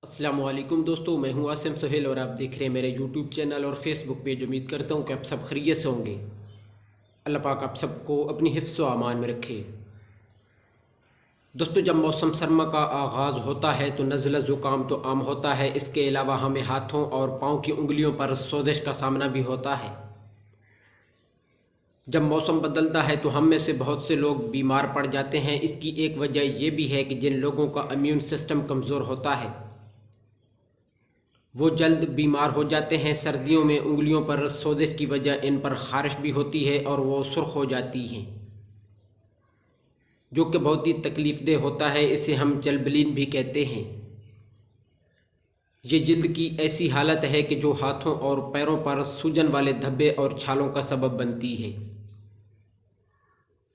अस्सलामुअलैकुम दोस्तों, मैं हूं आसिम सोहेल और आप देख रहे हैं मेरे यूट्यूब चैनल और फेसबुक पेज। उम्मीद करता हूं कि आप सब खैरियत से होंगे। अल्लाह पाक आप सबको अपनी हिफ्ज़ व अमान में रखे। दोस्तों, जब मौसम सरमा का आगाज़ होता है तो नज़ला ज़ुकाम तो आम होता है। इसके अलावा हमें हाथों और पाँव की उंगलियों पर सोजिश का सामना भी होता है। जब मौसम बदलता है तो हम में से बहुत से लोग बीमार पड़ जाते हैं। इसकी एक वजह यह भी है कि जिन लोगों का इम्यून सिस्टम कमज़ोर होता है वो जल्द बीमार हो जाते हैं। सर्दियों में उंगलियों पर सोजिश की वजह इन पर ख़ारिश भी होती है और वो सुर्ख हो जाती हैं, जो कि बहुत ही तकलीफ़देह होता है। इसे हम जलबलीन भी कहते हैं। ये जिल्द की ऐसी हालत है कि जो हाथों और पैरों पर सूजन वाले धब्बे और छालों का सबब बनती है।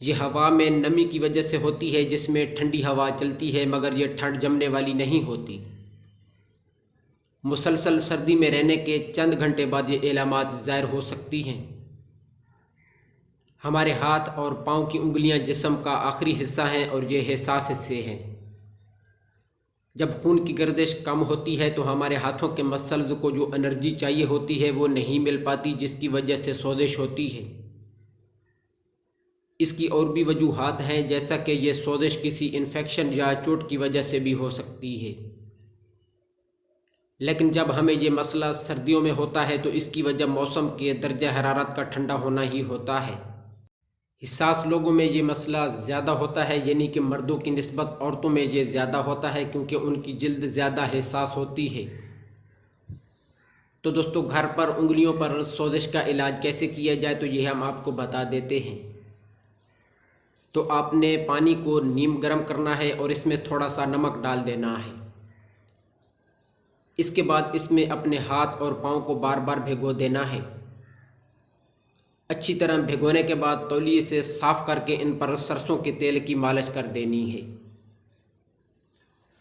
ये हवा में नमी की वजह से होती है, जिसमें ठंडी हवा चलती है मगर ये ठंड जमने वाली नहीं होती। मुसलसल सर्दी में रहने के चंद घंटे बाद ये इलामात ज़ाहिर हो सकती हैं। हमारे हाथ और पाँव की उंगलियां जिस्म का आखिरी हिस्सा हैं और ये हिस्सास हिस्से हैं। जब खून की गर्दिश कम होती है तो हमारे हाथों के मसल्स को जो एनर्जी चाहिए होती है वो नहीं मिल पाती, जिसकी वजह से सोजिश होती है। इसकी और भी वजूहात हैं, जैसा कि ये सोजिश किसी इन्फेक्शन या चोट की वजह से भी हो सकती है। लेकिन जब हमें ये मसला सर्दियों में होता है तो इसकी वजह मौसम के दर्जा हरारत का ठंडा होना ही होता है। हिस्सास लोगों में ये मसला ज़्यादा होता है, यानी कि मर्दों की निस्बत औरतों में ये ज़्यादा होता है, क्योंकि उनकी जिल्द ज़्यादा हिस्सास होती है। तो दोस्तों, घर पर उंगलियों पर सोजिश का इलाज कैसे किया जाए तो ये हम आपको बता देते हैं। तो आपने पानी को नीम गर्म करना है और इसमें थोड़ा सा नमक डाल देना है। इसके बाद इसमें अपने हाथ और पाँव को बार बार भिगो देना है। अच्छी तरह भिगोने के बाद तौलिए से साफ़ करके इन पर सरसों के तेल की मालिश कर देनी है।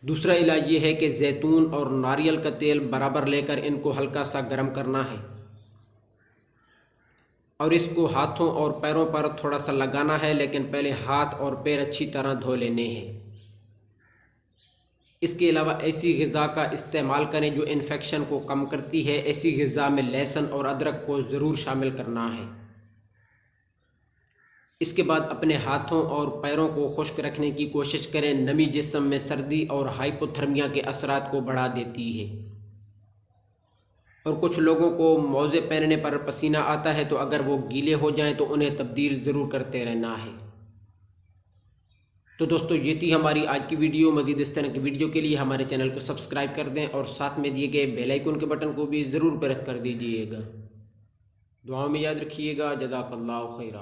दूसरा इलाज ये है कि जैतून और नारियल का तेल बराबर लेकर इनको हल्का सा गर्म करना है और इसको हाथों और पैरों पर थोड़ा सा लगाना है, लेकिन पहले हाथ और पैर अच्छी तरह धो लेने हैं। इसके अलावा ऐसी ग़िज़ा का इस्तेमाल करें जो इन्फेक्शन को कम करती है। ऐसी ग़िज़ा में लहसुन और अदरक को ज़रूर शामिल करना है। इसके बाद अपने हाथों और पैरों को खुश्क रखने की कोशिश करें। नमी जिस्म में सर्दी और हाइपोथर्मिया के असरात को बढ़ा देती है और कुछ लोगों को मोज़े पहनने पर पसीना आता है, तो अगर वो गीले हो जाएं तो उन्हें तब्दील ज़रूर करते रहना है। तो दोस्तों, ये थी हमारी आज की वीडियो। मज़ीद इस तरह की वीडियो के लिए हमारे चैनल को सब्सक्राइब कर दें और साथ में दिए गए बेल आइकन के बटन को भी ज़रूर प्रेस कर दीजिएगा। दुआओं में याद रखिएगा। जज़ाकल्लाहु खैरा।